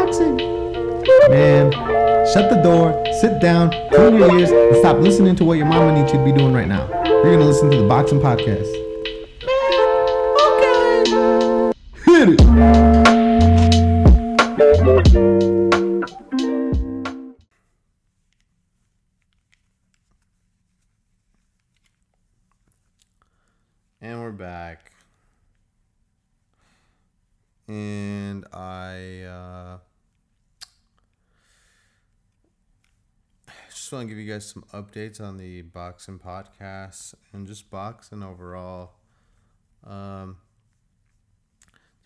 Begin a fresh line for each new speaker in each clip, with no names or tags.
boxing. Man, shut the door, sit down, clean your ears, and stop listening to what your mama needs you to be doing right now. You're gonna listen to the Boxn podcast. Man, okay. Hit it. And we're back. And I just want to give you guys some updates on the Boxn podcast and just Boxn overall. To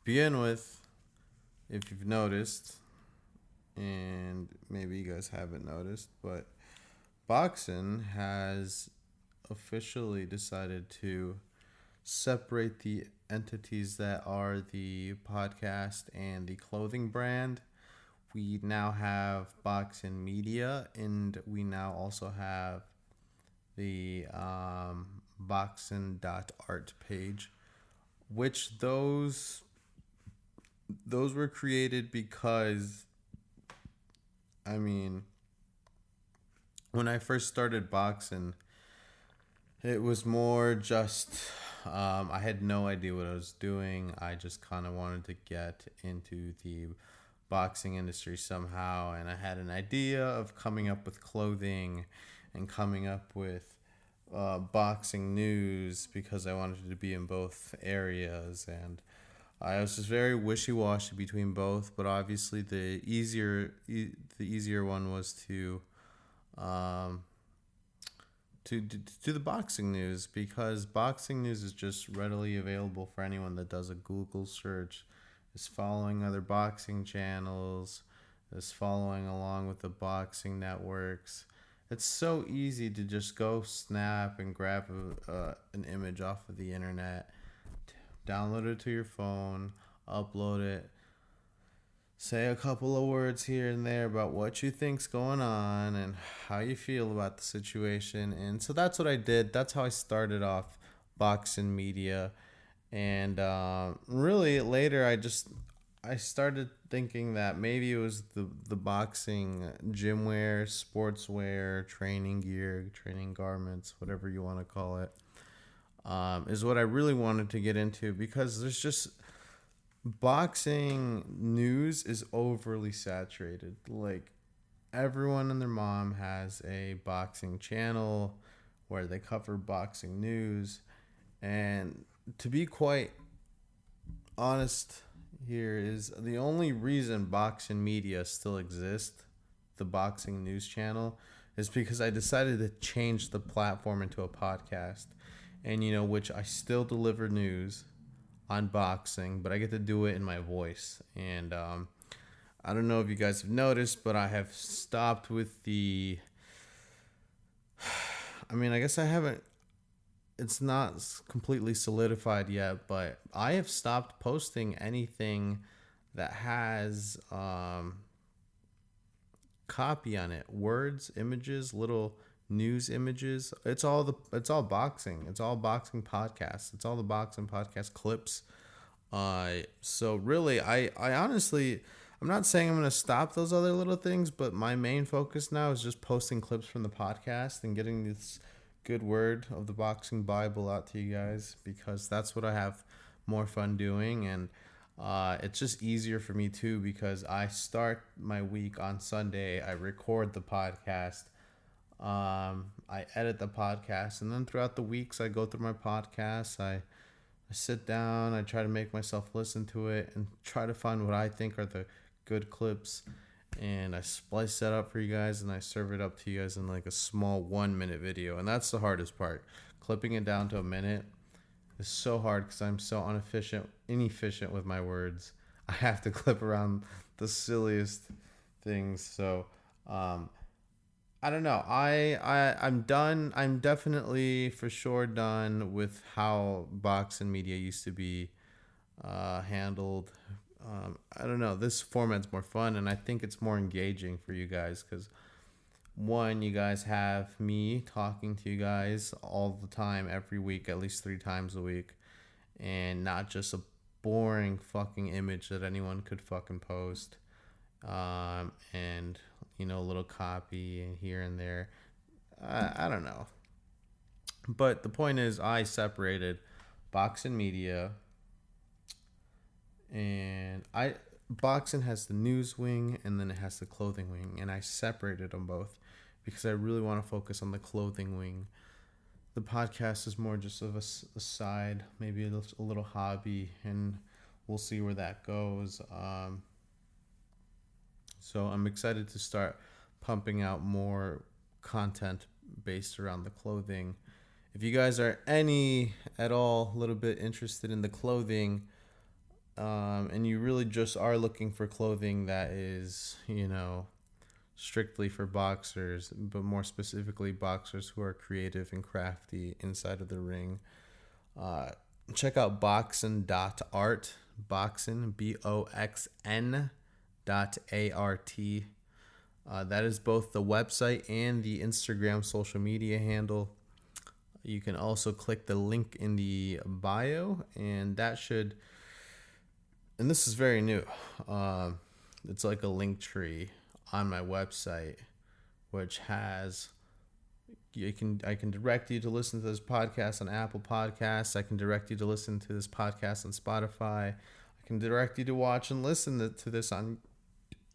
begin with, if you've noticed, and maybe you guys haven't noticed, but Boxn has officially decided to separate the entities that are the podcast and the clothing brand. We now have Boxn Media, and we now also have the Boxn.art page, which those were created because, I mean, when I first started Boxn, it was more just, I had no idea what I was doing. I just kind of wanted to get into the boxing industry somehow, and I had an idea of coming up with clothing and coming up with boxing news because I wanted to be in both areas, and I was just very wishy-washy between both. But obviously the easier one was to do the boxing news, because boxing news is just readily available for anyone that does a Google search, is following other boxing channels, is following along with the boxing networks. It's so easy to just go snap and grab an image off of the internet, download it to your phone, upload it, say a couple of words here and there about what you think's going on and how you feel about the situation. And so that's what I did. That's how I started off Boxn Media. And really later I started thinking that maybe it was the boxing gym wear, sportswear, training gear, training garments, whatever you want to call it, is what I really wanted to get into, because there's just, boxing news is overly saturated. Like, everyone and their mom has a boxing channel where they cover boxing news. And to be quite honest here, is the only reason Boxn Media still exists, the boxing news channel, is because I decided to change the platform into a podcast. And, which I still deliver news on boxing, but I get to do it in my voice. And I don't know if you guys have noticed, but I have stopped with the, I mean, I guess I haven't, it's not completely solidified yet, but I have stopped posting anything that has copy on it, words, images, little news images. It's all boxing. It's all boxing podcasts. It's all the boxing podcast clips. So really, I honestly, I'm not saying I'm going to stop those other little things, but my main focus now is just posting clips from the podcast and getting this good word of the boxing Bible out to you guys, because that's what I have more fun doing. And it's just easier for me too, because I start my week on Sunday, I record the podcast, I edit the podcast, and then throughout the weeks I go through my podcasts, I sit down, I try to make myself listen to it and try to find what I think are the good clips, and I splice that up for you guys, and I serve it up to you guys in like a small 1-minute video. And that's the hardest part. Clipping it down to a minute is so hard because I'm so inefficient with my words. I have to clip around the silliest things. So I don't know. I'm done. I'm definitely for sure done with how Boxn Media used to be handled. I don't know. This format's more fun, and I think it's more engaging for you guys because, one, you guys have me talking to you guys all the time, every week, at least 3 times a week, and not just a boring fucking image that anyone could fucking post. and a little copy here and there. I don't know, but the point is, I separated Boxn Media, and Boxn has the news wing and then it has the clothing wing, and I separated them both because I really want to focus on the clothing wing. The podcast is more just of a side, maybe a little hobby, and we'll see where that goes. So I'm excited to start pumping out more content based around the clothing. If you guys are any at all a little bit interested in the clothing, and you really just are looking for clothing that is, strictly for boxers, but more specifically boxers who are creative and crafty inside of the ring, check out boxn.art. Boxn, BOXN.ART. That is both the website and the Instagram social media handle. You can also click the link in the bio, and this is very new. It's like a link tree on my website, which has I can direct you to listen to this podcast on Apple Podcasts. I can direct you to listen to this podcast on Spotify. I can direct you to watch and listen to this on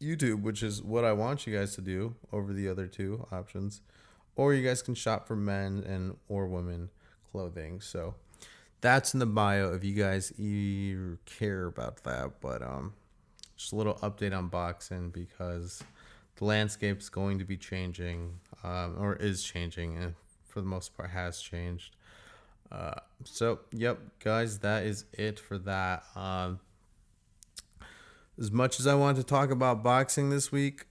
YouTube, which is what I want you guys to do over the other two options. Or you guys can shop for men and or women clothing. So that's in the bio if you guys care about that. But just a little update on Boxn, because the landscape's going to be changing, or is changing, and for the most part has changed. So, yep, guys, that is it for that. As much as I want to talk about boxing this week,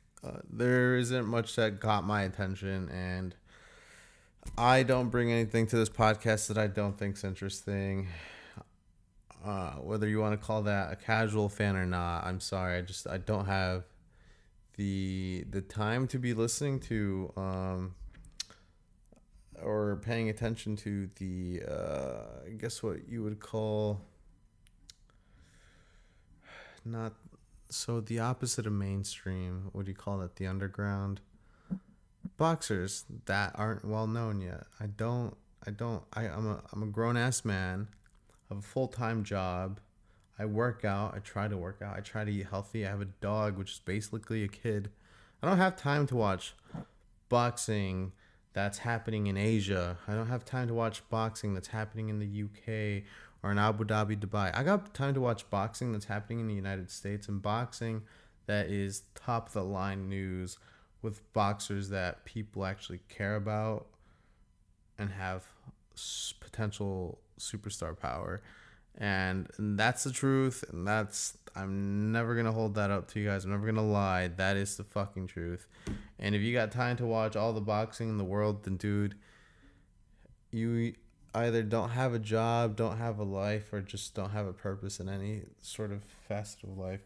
there isn't much that got my attention, and I don't bring anything to this podcast that I don't think's interesting. Whether you want to call that a casual fan or not, I'm sorry. I don't have the time to be listening to or paying attention to the I guess what you would call not so the opposite of mainstream. What do you call it? The underground boxers that aren't well known yet. I'm a grown ass man. I have a full-time job. I work out. I try to work out. I try to eat healthy. I have a dog, which is basically a kid. I don't have time to watch boxing that's happening in Asia. I don't have time to watch boxing that's happening in the UK or in Abu Dhabi, Dubai. I got time to watch boxing that's happening in the United States, and boxing that is top of the line news with boxers that people actually care about and have potential superstar power. And that's the truth, and I'm never gonna hold that up to you guys. I'm never gonna lie. That is the fucking truth. And if you got time to watch all the boxing in the world, then dude, you either don't have a job, don't have a life, or just don't have a purpose in any sort of facet of life,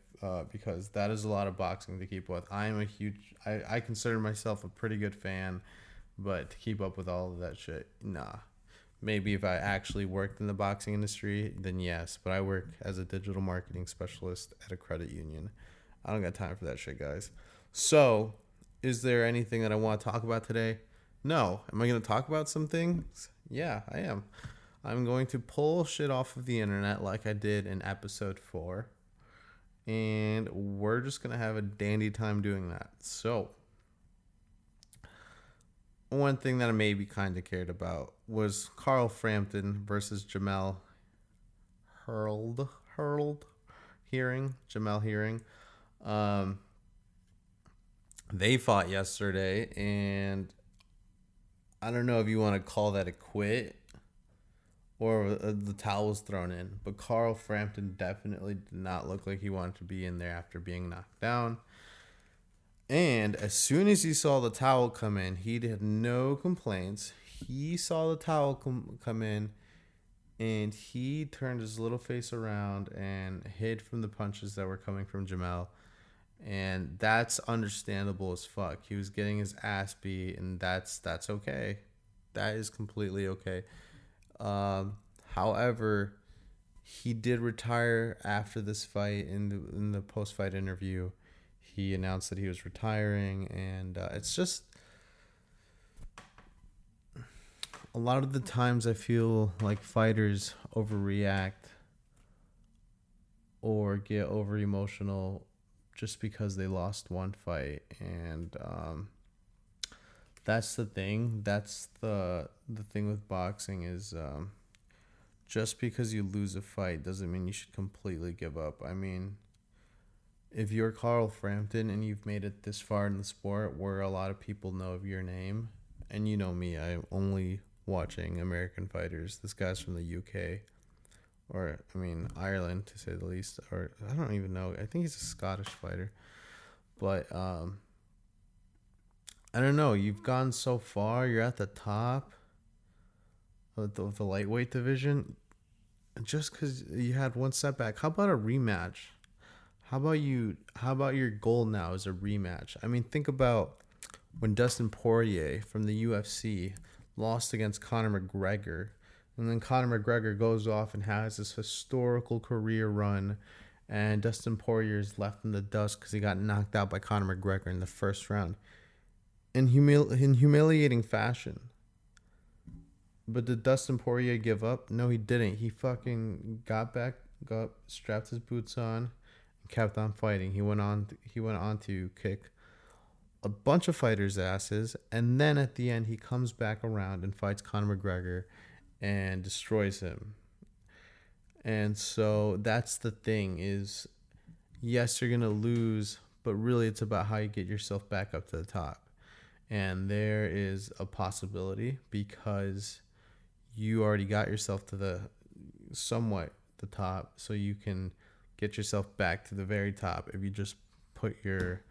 because that is a lot of boxing to keep with. I consider myself a pretty good fan, but to keep up with all of that shit, nah. Maybe if I actually worked in the boxing industry, then yes. But I work as a digital marketing specialist at a credit union. I don't got time for that shit, guys. So, is there anything that I want to talk about today? No. Am I going to talk about some things? Yeah, I am. I'm going to pull shit off of the internet like I did in episode 4. And we're just going to have a dandy time doing that. So, one thing that I maybe kind of cared about was Carl Frampton versus Jamel Herring. They fought yesterday, and I don't know if you want to call that a quit or the towel was thrown in, but Carl Frampton definitely did not look like he wanted to be in there after being knocked down. And as soon as he saw the towel come in, he had no complaints. He saw the towel come in, and he turned his little face around and hid from the punches that were coming from Jamel. And that's understandable as fuck. He was getting his ass beat, and that's okay. That is completely okay. However, he did retire after this fight in the post-fight interview. he announced that he was retiring, and it's just a lot of the times I feel like fighters overreact or get over emotional just because they lost one fight, and that's the thing. That's the thing with boxing is just because you lose a fight doesn't mean you should completely give up. I mean, if you're Carl Frampton and you've made it this far in the sport where a lot of people know of your name, and you know me, I'm only watching American fighters. This guy's from the UK, or I mean Ireland to say the least, or I don't even know. I think he's a Scottish fighter, but I don't know. You've gone so far. You're at the top of the lightweight division. Just because you had one setback, how about a rematch? How about you? How about your goal now is a rematch? I mean, think about when Dustin Poirier from the UFC lost against Conor McGregor, and then Conor McGregor goes off and has this historical career run, and Dustin Poirier is left in the dust because he got knocked out by Conor McGregor in the first round in humiliating fashion. But did Dustin Poirier give up? No, he didn't. He fucking got back, strapped his boots on, and kept on fighting. He went on. He went on to kick a bunch of fighters' asses, and then at the end, he comes back around and fights Conor McGregor, and destroys him. And so that's the thing: is yes, you're gonna lose, but really, it's about how you get yourself back up to the top. And there is a possibility because you already got yourself to the somewhat the top, so you can get yourself back to the very top if you just put your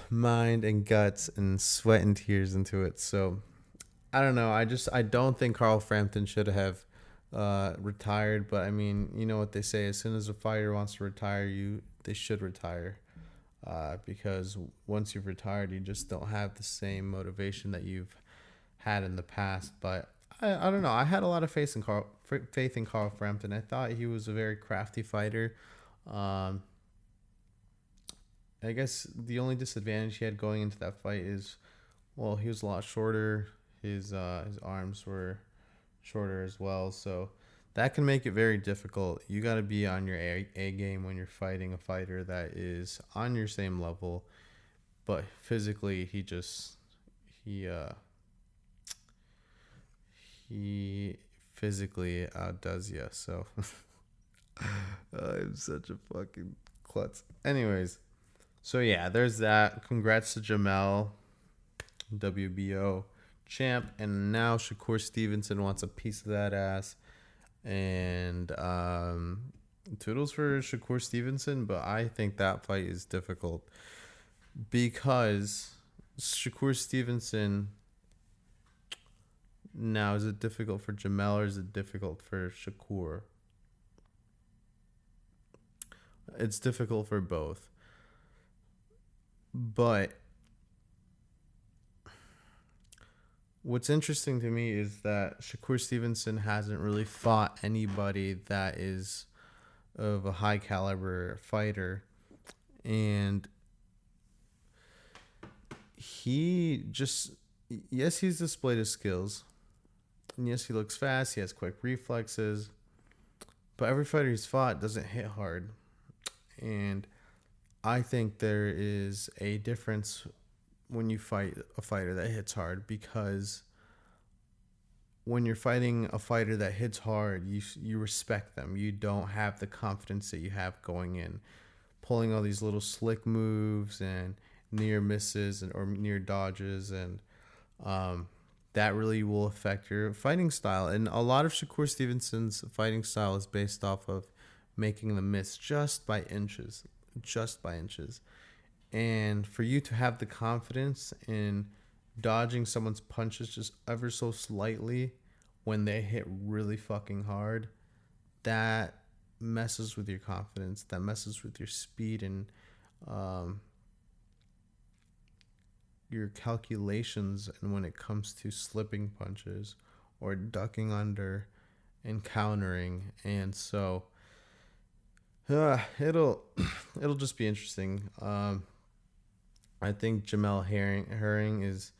mind and guts and sweat and tears into it. So I don't know. I don't think Carl Frampton should have retired, but I mean, you know what they say: as soon as a fighter wants to retire, they should retire. Because once you've retired, you just don't have the same motivation that you've had in the past. But I don't know. I had a lot of faith in Carl Frampton. I thought he was a very crafty fighter. I guess the only disadvantage he had going into that fight is, well, he was a lot shorter. His arms were shorter as well, so that can make it very difficult. You got to be on your A game when you're fighting a fighter that is on your same level, but physically he physically outdoes you. So I'm such a fucking klutz. Anyways, so yeah, there's that. Congrats to Jamel, WBO champ, and now Shakur Stevenson wants a piece of that ass. And toodles for Shakur Stevenson, but I think that fight is difficult because Shakur Stevenson. Now, is it difficult for Jamel or is it difficult for Shakur? It's difficult for both. But what's interesting to me is that Shakur Stevenson hasn't really fought anybody that is of a high caliber fighter. And he just, yes, he's displayed his skills. And yes, he looks fast. He has quick reflexes. But every fighter he's fought doesn't hit hard. And I think there is a difference when you fight a fighter that hits hard, because when you're fighting a fighter that hits hard, you respect them. You don't have the confidence that you have going in, pulling all these little slick moves and near misses or near dodges, and that really will affect your fighting style. And a lot of Shakur Stevenson's fighting style is based off of making the miss just by inches. And for you to have the confidence in dodging someone's punches just ever so slightly when they hit really fucking hard, that messes with your confidence. That messes with your speed and your calculations, and when it comes to slipping punches or ducking under and countering. And so it'll it'll just be interesting. I think Jamel Herring is,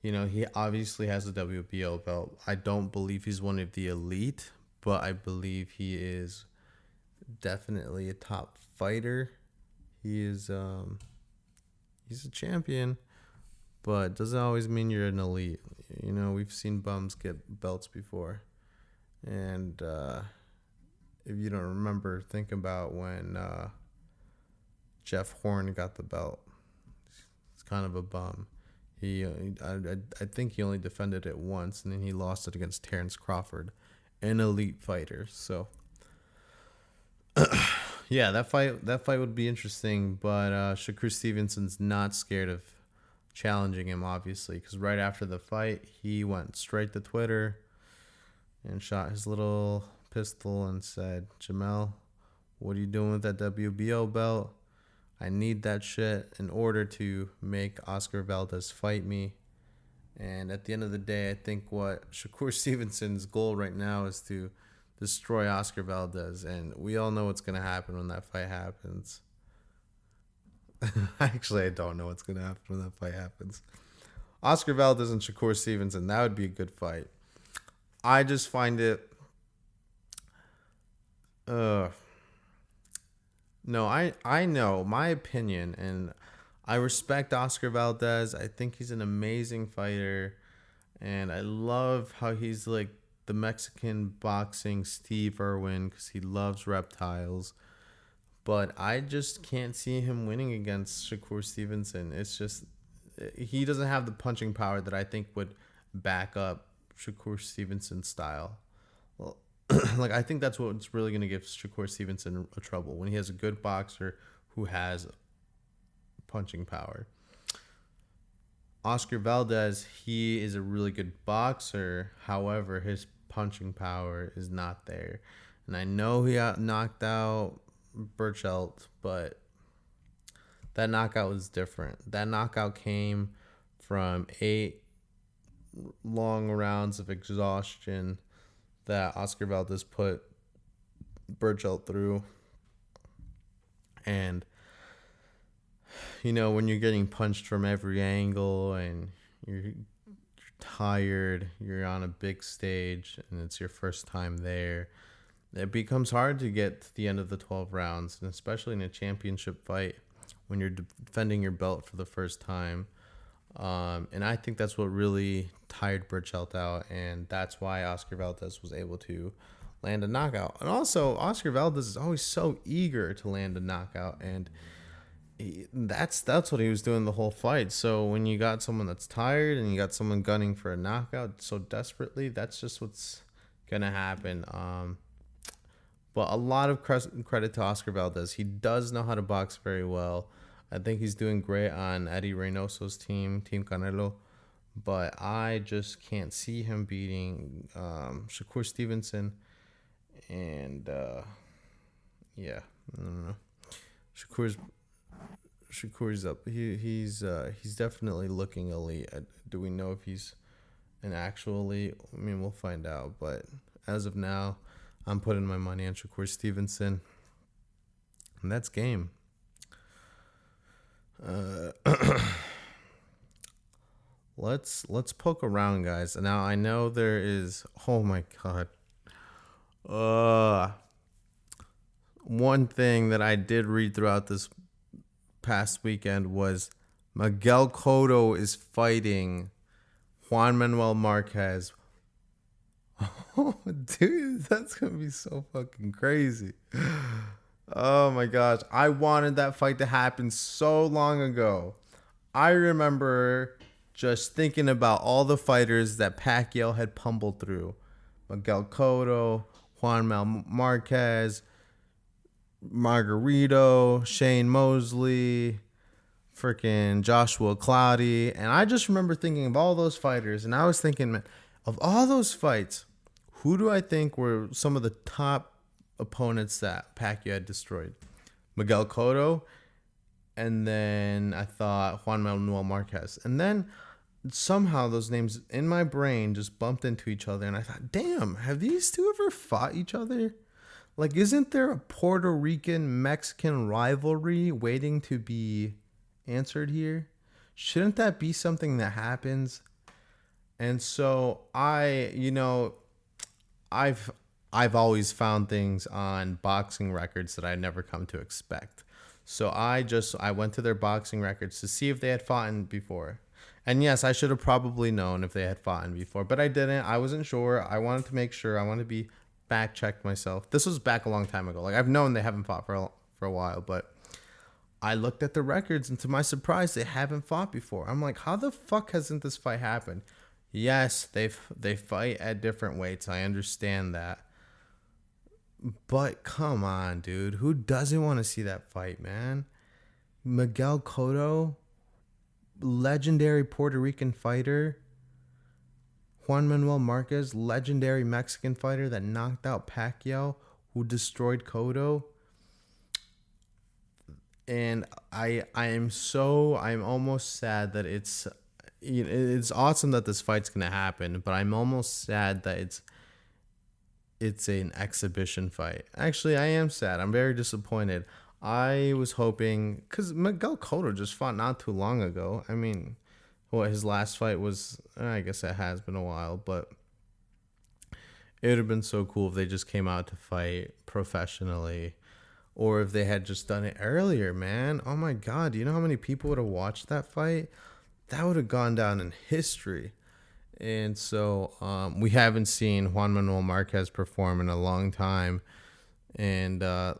he obviously has a WBO belt. I don't believe he's one of the elite, but I believe he is definitely a top fighter. He is he's a champion, but doesn't always mean you're an elite. We've seen bums get belts before. And if you don't remember, think about when Jeff Horn got the belt. It's kind of a bum. I think he only defended it once, and then he lost it against Terrence Crawford, an elite fighter. So, yeah, that fight would be interesting. But Shakur Stevenson's not scared of challenging him, obviously, because right after the fight, he went straight to Twitter and shot his little pistol and said, "Jamel, what are you doing with that WBO belt? I need that shit in order to make Oscar Valdez fight me." And at the end of the day, I think what Shakur Stevenson's goal right now is to destroy Oscar Valdez. And we all know what's going to happen when that fight happens. Actually, I don't know what's going to happen when that fight happens. Oscar Valdez and Shakur Stevenson, that would be a good fight. I just find it... No, I know my opinion, and I respect Oscar Valdez. I think he's an amazing fighter, and I love how he's like the Mexican boxing Steve Irwin because he loves reptiles. But I just can't see him winning against Shakur Stevenson. It's just he doesn't have the punching power that I think would back up Shakur Stevenson's style. Well, I think that's what's really going to give Shakur Stevenson a trouble, when he has a good boxer who has punching power. Oscar Valdez, he is a really good boxer. However, his punching power is not there. And I know he got knocked out Burchelt, but that knockout was different. That knockout came from 8 long rounds of exhaustion that Oscar Valdez put Burchelt through. And, when you're getting punched from every angle and you're tired, you're on a big stage, and it's your first time there, it becomes hard to get to the end of the 12 rounds, and especially in a championship fight when you're defending your belt for the first time. And I think that's what really tired Burchelt out, and that's why Oscar Valdez was able to land a knockout. And also, Oscar Valdez is always so eager to land a knockout, and that's what he was doing the whole fight. So when you got someone that's tired and you got someone gunning for a knockout so desperately, that's just what's gonna happen. But a lot of credit to Oscar Valdez. He does know how to box very well. I think he's doing great on Eddie Reynoso's team, Team Canelo. But I just can't see him beating Shakur Stevenson. And, yeah, I don't know. Shakur's up. He's definitely looking elite. Do we know if he's an actual elite? I mean, we'll find out. But as of now, I'm putting my money on Shakur Stevenson. And that's game. Let's poke around, guys. Now I know there is, oh my god, one thing that I did read throughout this past weekend was Miguel Cotto is fighting Juan Manuel Marquez. Oh, dude, that's gonna be so fucking crazy. Oh my gosh, I wanted that fight to happen so long ago. I remember just thinking about all the fighters that Pacquiao had pummeled through. Miguel Cotto, Juan Manuel Marquez, Margarito, Shane Mosley, freaking Joshua Cloudy. And I just remember thinking of all those fighters, and I was thinking, man, of all those fights, who do I think were some of the top opponents that Pacquiao had destroyed? Miguel Cotto, and then I thought Juan Manuel Marquez. And then somehow those names in my brain just bumped into each other, and I thought, damn, have these two ever fought each other? Like, isn't there a Puerto Rican Mexican rivalry waiting to be answered here? Shouldn't that be something that happens? And so I've I've always found things on boxing records that I never come to expect. So I went to their boxing records to see if they had fought before. And yes, I should have probably known if they had fought before, but I didn't. I wasn't sure. I wanted to make sure. I wanted to be back checked myself. This was back a long time ago. Like I've known they haven't fought for a while, but I looked at the records and to my surprise, they haven't fought before. I'm like, how the fuck hasn't this fight happened? Yes, they fight at different weights. I understand that. But come on, dude. Who doesn't want to see that fight, man? Miguel Cotto, legendary Puerto Rican fighter. Juan Manuel Marquez, legendary Mexican fighter that knocked out Pacquiao, who destroyed Cotto. And I'm almost sad that it's awesome that this fight's gonna happen, but I'm almost sad that it's an exhibition fight. Actually, I am sad. I'm very disappointed. I was hoping, because Miguel Cotto just fought not too long ago. I mean, his last fight was, I guess it has been a while, but it would have been so cool if they just came out to fight professionally, or if they had just done it earlier, man. Oh my God, do you know how many people would have watched that fight? That would have gone down in history. And so we haven't seen Juan Manuel Marquez perform in a long time. And I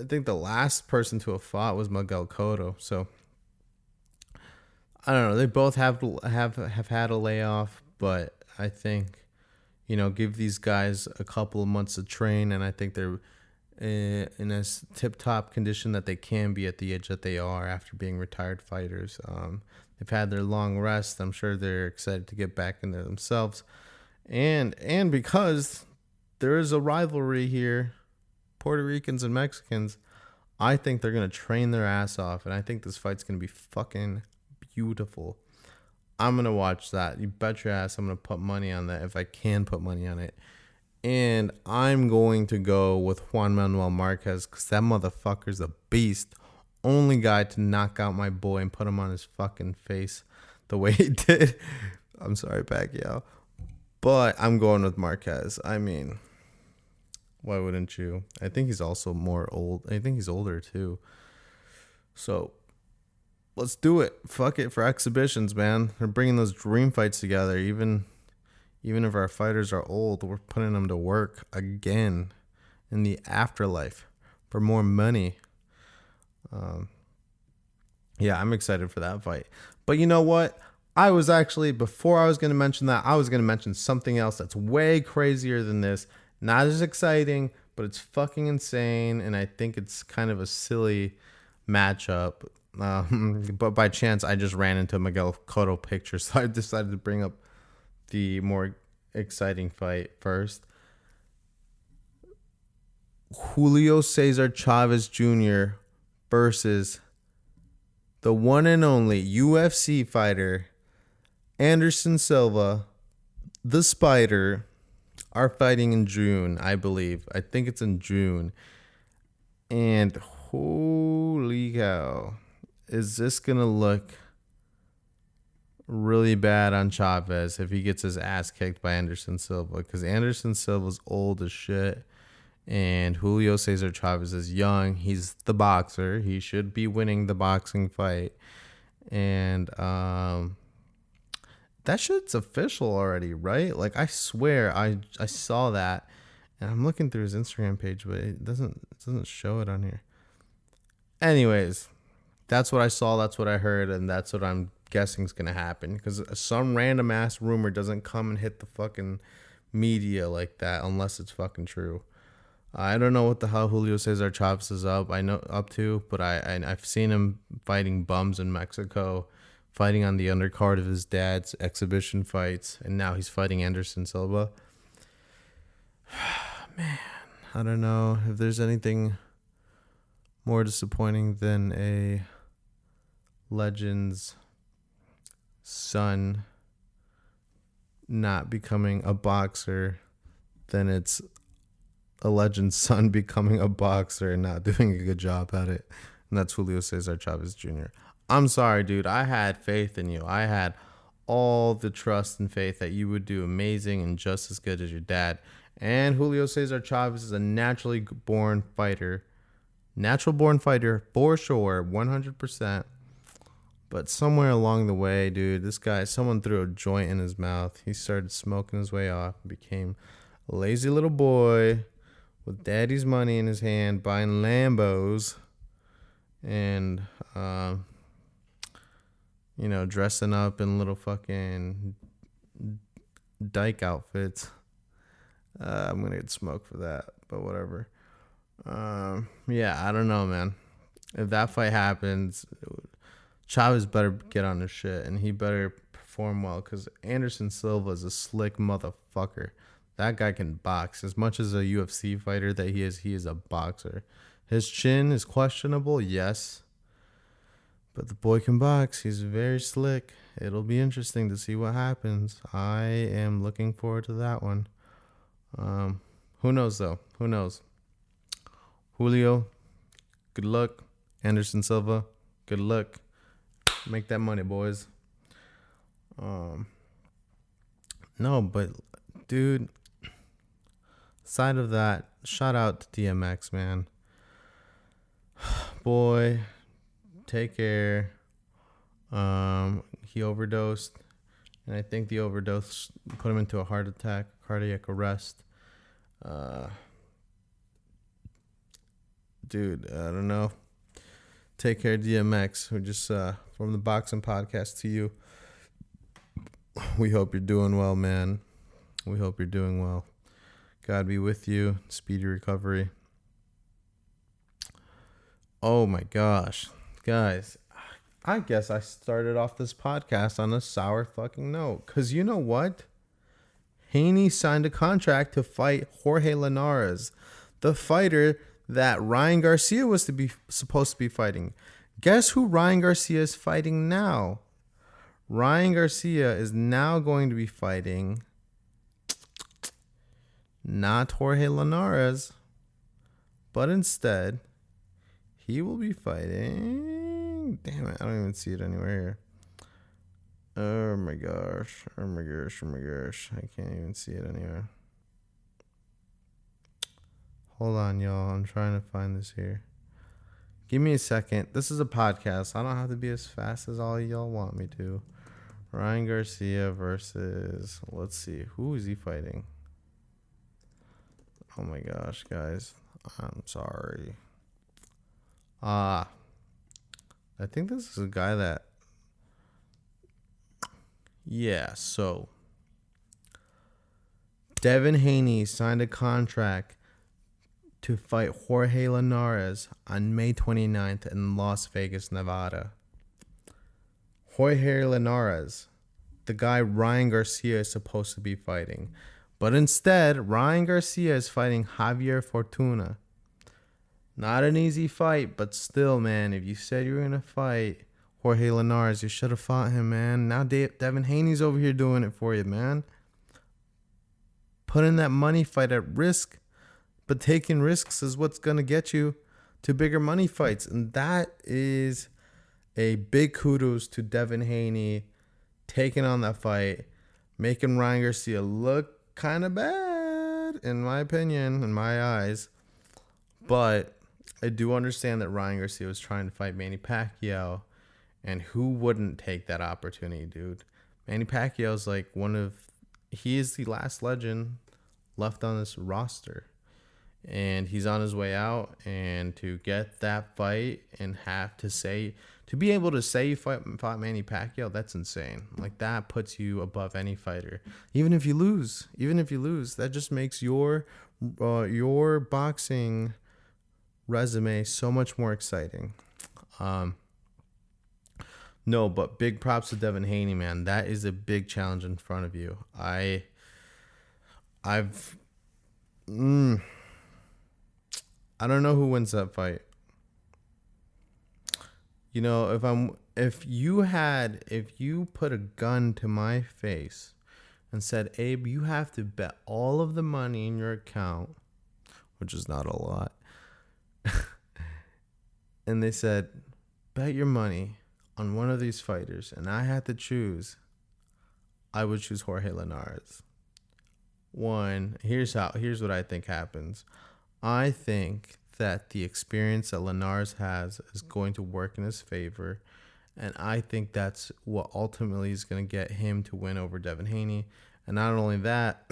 think the last person to have fought was Miguel Cotto. So I don't know. They both have had a layoff, but I think, give these guys a couple of months to train, and I think they're in as tip-top condition that they can be at the age that they are after being retired fighters. They've had their long rest. I'm sure they're excited to get back into themselves, and because there is a rivalry here, Puerto Ricans and Mexicans. I think they're gonna train their ass off, and I think this fight's gonna be fucking beautiful. I'm gonna watch that. You bet your ass I'm gonna put money on that if I can put money on it. And I'm going to go with Juan Manuel Marquez because that motherfucker's a beast. Only guy to knock out my boy and put him on his fucking face the way he did. I'm sorry, Pacquiao. But I'm going with Marquez. I mean, why wouldn't you? I think he's also I think he's older too. So let's do it. Fuck it for exhibitions, man. They're bringing those dream fights together. Even if our fighters are old, we're putting them to work again in the afterlife for more money. Yeah, I'm excited for that fight. But you know what? Before I was going to mention that, I was going to mention something else that's way crazier than this. Not as exciting, but it's fucking insane. And I think it's kind of a silly matchup. But by chance, I just ran into a Miguel Cotto picture. So I decided to bring up the more exciting fight first. Julio Cesar Chavez Jr. versus the one and only UFC fighter Anderson Silva, the Spider, are fighting in June, I believe. I think it's in June. And holy cow, is this going to look really bad on Chavez if he gets his ass kicked by Anderson Silva? Because Anderson Silva's old as shit. And Julio Cesar Chavez is young. He's the boxer. He should be winning the boxing fight. And that shit's official already, right? Like, I swear I saw that. And I'm looking through his Instagram page, but it doesn't show it on here. Anyways, that's what I saw. That's what I heard. And that's what I'm guessing is going to happen. Because some random ass rumor doesn't come and hit the fucking media like that unless it's fucking true. I don't know what the hell Julio Cesar Chavez is up to, but I've seen him fighting bums in Mexico, fighting on the undercard of his dad's exhibition fights, and now he's fighting Anderson Silva. Man, I don't know if there's anything more disappointing than a legend's son not becoming a boxer. Then it's a legend's son becoming a boxer and not doing a good job at it. And that's Julio Cesar Chavez Jr. I'm sorry, dude. I had faith in you. I had all the trust and faith that you would do amazing and just as good as your dad. And Julio Cesar Chavez is a naturally born fighter. Natural born fighter for sure, 100%. But somewhere along the way, dude, this guy, someone threw a joint in his mouth. He started smoking his way off and became a lazy little boy with daddy's money in his hand, buying Lambos and, dressing up in little fucking dyke outfits. I'm going to get smoked for that, but whatever. I don't know, man. If that fight happens, Chavez better get on his shit, and he better perform well, because Anderson Silva is a slick motherfucker. That guy can box. As much as a UFC fighter that he is a boxer. His chin is questionable, yes. But the boy can box. He's very slick. It'll be interesting to see what happens. I am looking forward to that one. Who knows, though? Who knows? Julio, good luck. Anderson Silva, good luck. Make that money, boys. No, but, dude, side of that, shout out to DMX, man. Boy, take care. He overdosed, and I think the overdose put him into a heart attack, cardiac arrest. Dude, I don't know. Take care, DMX. We're just from the Boxn podcast to you. We hope you're doing well, man. We hope you're doing well. God be with you. Speedy recovery. Oh my gosh, guys. I guess I started off this podcast on a sour fucking note. Because you know what? Haney signed a contract to fight Jorge Linares, the fighter that Ryan Garcia was supposed to be fighting. Guess who Ryan Garcia is fighting now? Ryan Garcia is now going to be fighting not Jorge Linares, but instead he will be fighting... Damn it, I don't even see it anywhere here. Oh my gosh. I can't even see it anywhere. Hold on, y'all. I'm trying to find this here. Give me a second. This is a podcast. I don't have to be as fast as all y'all want me to. Ryan Garcia versus... Let's see. Who is he fighting? Oh my gosh, guys. I'm sorry. I think this is a guy that... Yeah, so... Devin Haney signed a contract to fight Jorge Linares on May 29th in Las Vegas, Nevada. Jorge Linares, the guy Ryan Garcia is supposed to be fighting. But instead, Ryan Garcia is fighting Javier Fortuna. Not an easy fight, but still, man, if you said you were going to fight Jorge Linares, you should have fought him, man. Now Devin Haney's over here doing it for you, man. Putting that money fight at risk. But taking risks is what's going to get you to bigger money fights. And that is a big kudos to Devin Haney taking on that fight, making Ryan Garcia look kind of bad, in my opinion, in my eyes. But I do understand that Ryan Garcia was trying to fight Manny Pacquiao. And who wouldn't take that opportunity, dude? Manny Pacquiao's like he is the last legend left on this roster. And he's on his way out, and to get that fight and to be able to say you fought Manny Pacquiao, that's insane. Like, that puts you above any fighter. Even if you lose, that just makes your boxing resume so much more exciting. No, but big props to Devin Haney, man. That is a big challenge in front of you. I don't know who wins that fight. You know, if you put a gun to my face and said, Abe, you have to bet all of the money in your account, which is not a lot. And they said, bet your money on one of these fighters, and I had to choose. I would choose Jorge Linares. Here's what I think happens. I think that the experience that Linares has is going to work in his favor. And I think that's what ultimately is going to get him to win over Devin Haney. And not only that,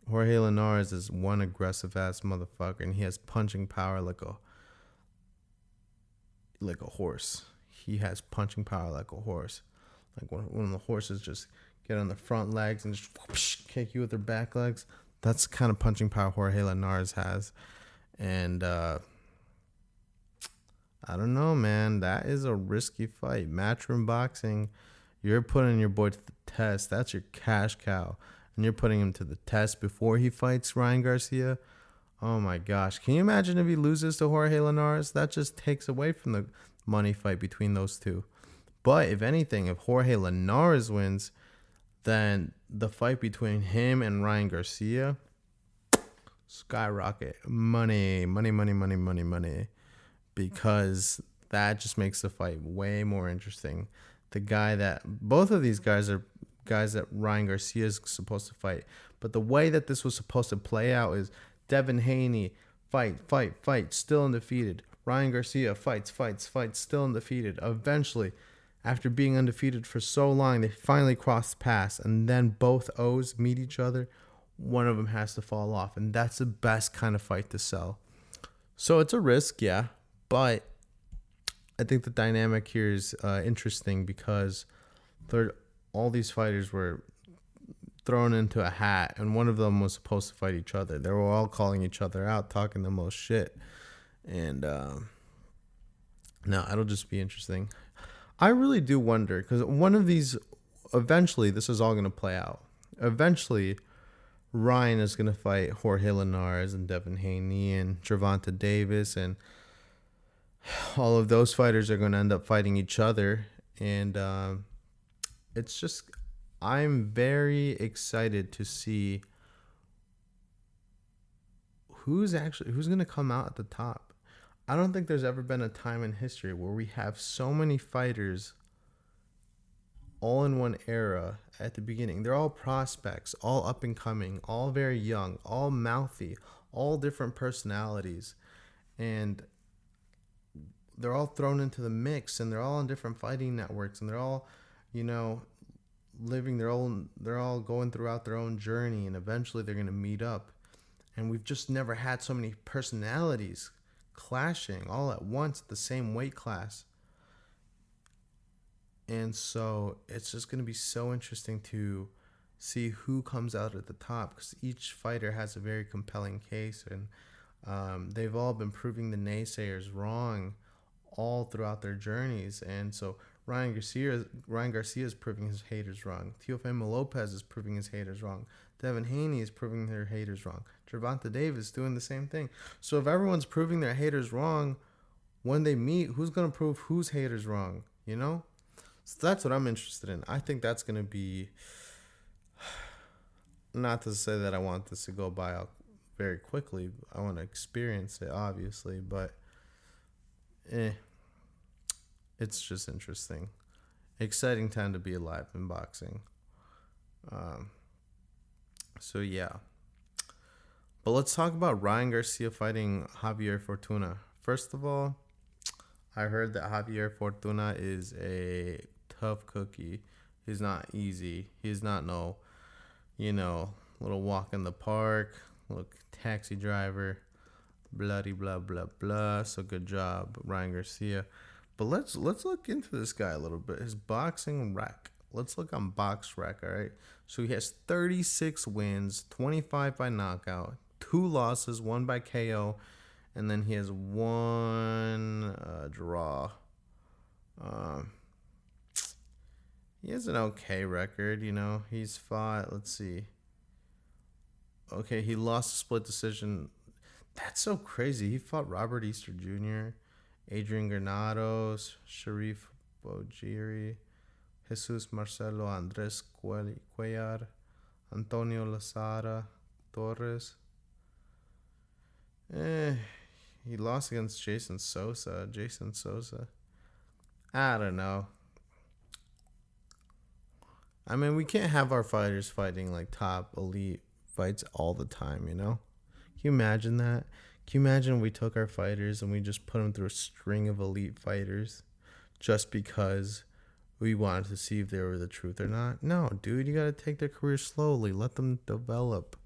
Jorge Linares is one aggressive ass motherfucker, and he has punching power like a horse. He has punching power like a horse. Like when the horses just get on the front legs and just whoosh, kick you with their back legs. That's the kind of punching power Jorge Linares has. And I don't know, man. That is a risky fight. Matchroom boxing, you're putting your boy to the test. That's your cash cow. And you're putting him to the test before he fights Ryan Garcia. Oh, my gosh. Can you imagine if he loses to Jorge Linares? That just takes away from the money fight between those two. But if anything, if Jorge Linares wins, then the fight between him and Ryan Garcia, skyrocket. Money. Because that just makes the fight way more interesting. Both of these guys are guys that Ryan Garcia is supposed to fight. But the way that this was supposed to play out is Devin Haney, fight, still undefeated. Ryan Garcia fights, still undefeated. Eventually, after being undefeated for so long, they finally cross paths, and then both O's meet each other. One of them has to fall off, and that's the best kind of fight to sell. So it's a risk, yeah, but I think the dynamic here is interesting because all these fighters were thrown into a hat, and one of them was supposed to fight each other. They were all calling each other out, talking the most shit. And no, it'll just be interesting. I really do wonder, because one of these, eventually, this is all going to play out. Eventually, Ryan is going to fight Jorge Linares and Devin Haney and Gervonta Davis, and all of those fighters are going to end up fighting each other. And it's just, I'm very excited to see who's going to come out at the top. I don't think there's ever been a time in history where we have so many fighters all in one era at the beginning. They're all prospects, all up and coming, all very young, all mouthy, all different personalities. And they're all thrown into the mix, and they're all on different fighting networks, and they're all, living they're all going throughout their own journey, and eventually they're going to meet up. And we've just never had so many personalities clashing all at once at the same weight class. And so it's just going to be so interesting to see who comes out at the top, because each fighter has a very compelling case, and they've all been proving the naysayers wrong all throughout their journeys. And so Ryan Garcia is proving his haters wrong. Teofimo Lopez is proving his haters wrong. Devin Haney is proving their haters wrong. Gervonta Davis doing the same thing. So if everyone's proving their haters wrong, when they meet, who's going to prove whose haters wrong? So that's what I'm interested in. I think that's going to be, not to say that I want this to go by out very quickly. I want to experience it, obviously, but it's just interesting. Exciting time to be alive in boxing. So yeah. But let's talk about Ryan Garcia fighting Javier Fortuna. First of all, I heard that Javier Fortuna is a tough cookie. He's not easy. He's not no, little walk in the park, little taxi driver, bloody blah blah blah. So good job, Ryan Garcia. But let's look into this guy a little bit. His boxing rec. Let's look on BoxRec, all right? So he has 36 wins, 25 by knockout, 2 losses, 1 by KO, and then he has 1 draw. He has an okay record, He's fought, let's see. Okay, he lost a split decision. That's so crazy. He fought Robert Easter Jr., Adrian Granados, Sharif Bojiri, Jesus Marcelo Andres Cuellar, Antonio Lazara, Torres. Eh, he lost against Jason Sosa. I don't know. I mean, we can't have our fighters fighting like top elite fights all the time, you know? Can you imagine that? Can you imagine we took our fighters and we just put them through a string of elite fighters just because we wanted to see if they were the truth or not? No, dude, you got to take their career slowly. Let them develop.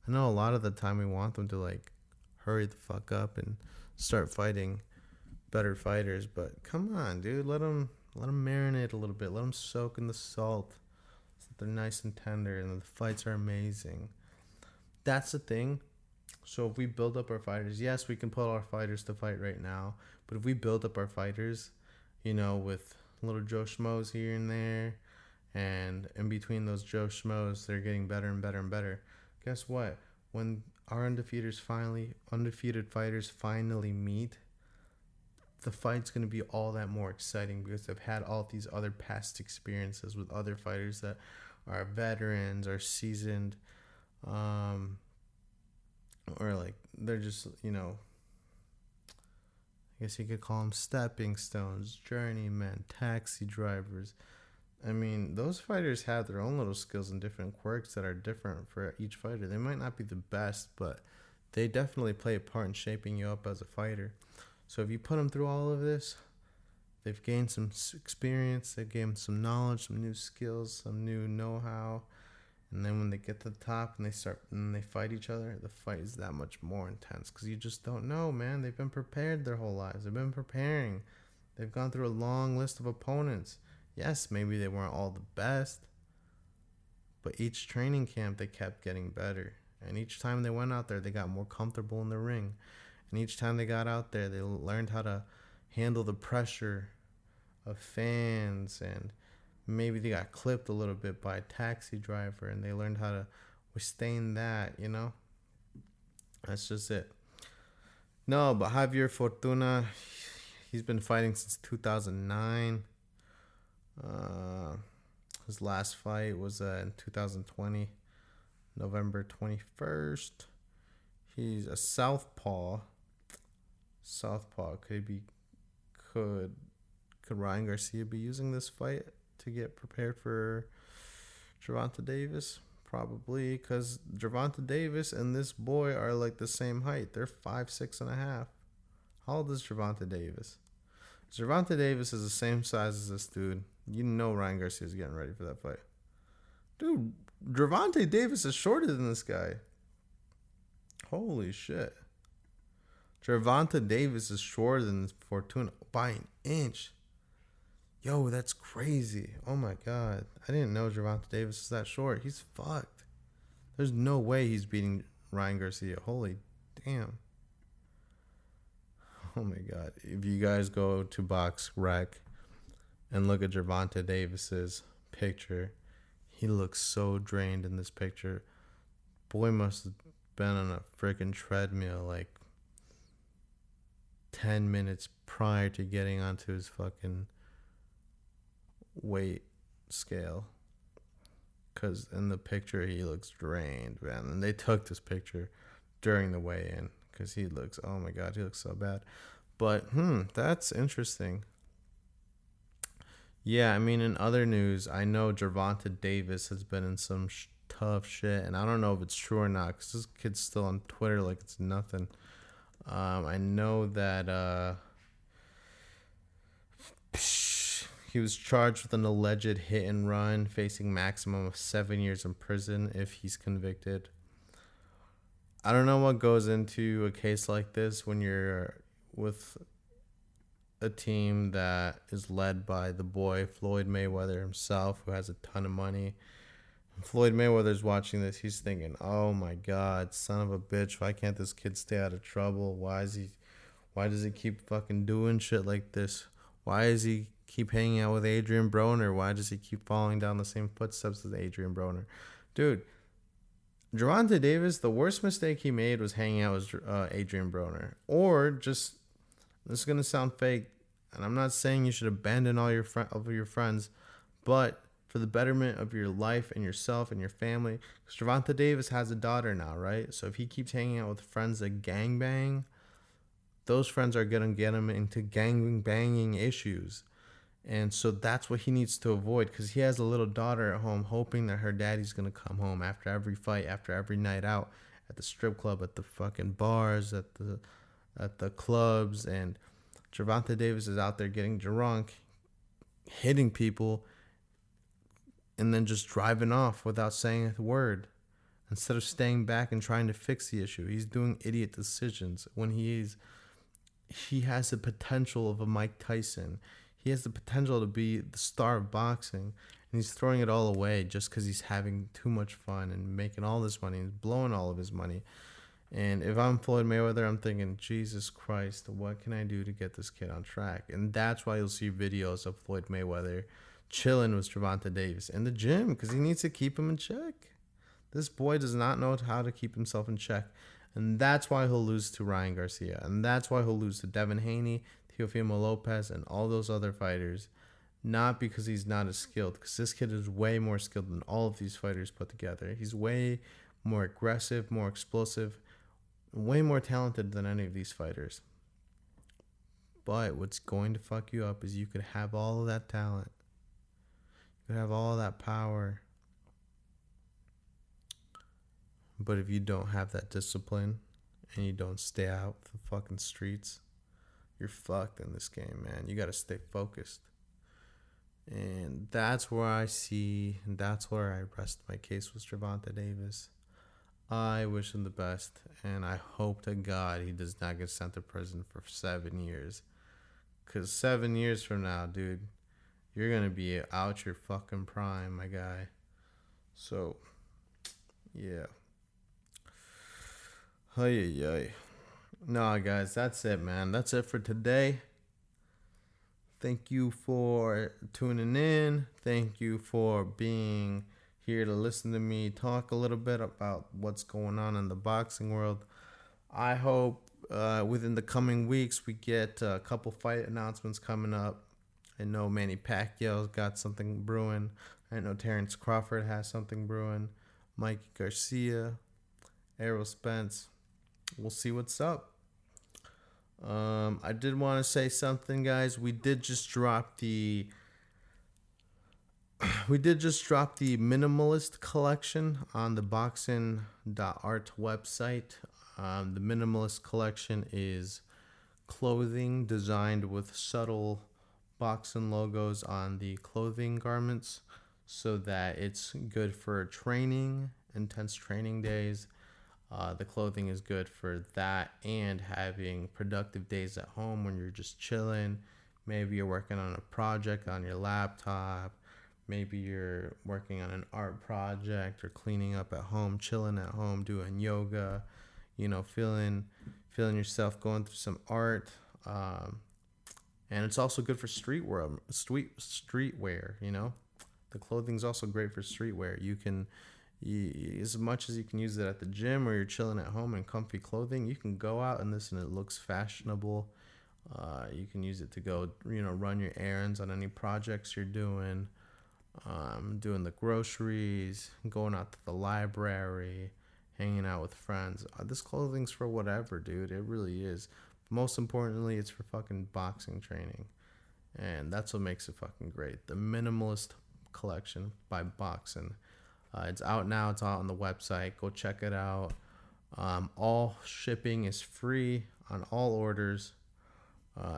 I know a lot of the time we want them to like hurry the fuck up and start fighting better fighters, but come on, dude, let them marinate a little bit. Let them soak in the salt so that they're nice and tender and the fights are amazing. That's the thing. So if we build up our fighters, yes, we can put our fighters to fight right now, but if we build up our fighters, you know, with little Joe Schmoes here and there, and in between those Joe Schmoes, they're getting better and better and better. Guess what? When our undefeated fighters finally meet, the fight's going to be all that more exciting because they've had all these other past experiences with other fighters that are veterans or seasoned, or like they're just, you know, I guess you could call them stepping stones, journeymen, taxi drivers. I mean, those fighters have their own little skills and different quirks that are different for each fighter. They might not be the best, but they definitely play a part in shaping you up as a fighter. So if you put them through all of this, they've gained some experience, they've gained some knowledge, some new skills, some new know-how. And then when they get to the top and they fight each other, the fight is that much more intense because you just don't know, man. They've been prepared their whole lives. They've been preparing. They've gone through a long list of opponents. Yes, maybe they weren't all the best, but each training camp they kept getting better. And each time they went out there, they got more comfortable in the ring. And each time they got out there, they learned how to handle the pressure of fans, and maybe they got clipped a little bit by a taxi driver and they learned how to withstand that, you know? That's just it. No, but Javier Fortuna, he's been fighting since 2009. His last fight was in 2020, November 21st. He's a southpaw. Could Ryan Garcia be using this fight to get prepared for Gervonta Davis? Probably, because Gervonta Davis and this boy are like the same height. They're 5'6.5". How old is Gervonta Davis? Gervonta Davis is the same size as this dude. You know Ryan Garcia is getting ready for that fight. Dude, Gervonta Davis is shorter than this guy. Holy shit. Gervonta Davis is shorter than Fortuna by an inch. Yo, that's crazy. Oh my god. I didn't know Gervonta Davis is that short. He's fucked. There's no way he's beating Ryan Garcia. Holy damn. Oh my god. If you guys go to Boxrec and look at Gervonta Davis's picture, he looks so drained in this picture. Boy must have been on a freaking treadmill like 10 minutes prior to getting onto his fucking weight scale, because in the picture he looks drained, man. And they took this picture during the weigh-in because he looks, oh my god, he looks so bad. But that's interesting. Yeah, I mean, in other news, I know Gervonta Davis has been in some tough shit, and I don't know if it's true or not because this kid's still on Twitter like it's nothing. I know that he was charged with an alleged hit and run, facing maximum of 7 years in prison if he's convicted. I don't know what goes into a case like this when you're with a team that is led by the boy Floyd Mayweather himself, who has a ton of money. Floyd Mayweather's watching this. He's thinking, oh my god, son of a bitch, why can't this kid stay out of trouble? Why does he keep fucking doing shit like this? Why does he keep hanging out with Adrian Broner? Why does he keep falling down the same footsteps as Adrian Broner? Dude, Gervonta Davis, the worst mistake he made was hanging out with Adrian Broner. Or just, this is going to sound fake, and I'm not saying you should abandon all your friends, but for the betterment of your life and yourself and your family. Because Gervonta Davis has a daughter now, right? So if he keeps hanging out with friends that gangbang, those friends are going to get him into gang banging issues. And so that's what he needs to avoid, because he has a little daughter at home hoping that her daddy's going to come home after every fight, after every night out at the strip club, at the fucking bars, at the clubs. And Gervonta Davis is out there getting drunk, hitting people, and then just driving off without saying a word. Instead of staying back and trying to fix the issue, he's doing idiot decisions when he has the potential of a Mike Tyson. He has the potential to be the star of boxing, and he's throwing it all away just because he's having too much fun and making all this money and blowing all of his money. And if I'm Floyd Mayweather, I'm thinking, Jesus Christ, what can I do to get this kid on track? And that's why you'll see videos of Floyd Mayweather chilling with Gervonta Davis in the gym, because he needs to keep him in check. This boy does not know how to keep himself in check. And that's why he'll lose to Ryan Garcia. And that's why he'll lose to Devin Haney, Teofimo Lopez, and all those other fighters. Not because he's not as skilled, because this kid is way more skilled than all of these fighters put together. He's way more aggressive, more explosive, way more talented than any of these fighters. But what's going to fuck you up is you could have all of that talent. You could have all that power. But if you don't have that discipline and you don't stay out the fucking streets, you're fucked in this game, man. You got to stay focused. And that's where that's where I rest my case with Gervonta Davis. I wish him the best, and I hope to God he does not get sent to prison for 7 years. Because 7 years from now, dude, you're going to be out your fucking prime, my guy. So, yeah. Hey. Nah, guys, that's it, man. That's it for today. Thank you for tuning in. Thank you for being here to listen to me talk a little bit about what's going on in the boxing world. I hope within the coming weeks we get a couple fight announcements coming up. I know Manny Pacquiao's got something brewing. I know Terrence Crawford has something brewing. Mike Garcia, Errol Spence. We'll see what's up. I did want to say something, guys. We did just drop the minimalist collection on the Boxn.art website. The minimalist collection is clothing designed with subtle Boxn logos on the clothing garments, so that it's good for training, intense training days. The clothing is good for that and having productive days at home when you're just chilling. Maybe you're working on a project on your laptop. Maybe you're working on an art project or cleaning up at home, chilling at home, doing yoga, feeling yourself going through some art. And it's also good for streetwear, The clothing's also great for streetwear. As much as you can use it at the gym or you're chilling at home in comfy clothing, you can go out in this and it looks fashionable. You can use it to go, run your errands on any projects you're doing, doing the groceries, going out to the library, hanging out with friends. This clothing's for whatever, dude. It really is. Most importantly, it's for fucking boxing training. And that's what makes it fucking great. The Minimalist Collection by Boxn. It's out now. It's out on the website. Go check it out. All shipping is free on all orders.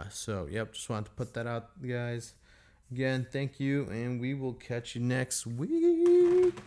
Just wanted to put that out, guys. Again, thank you, and we will catch you next week.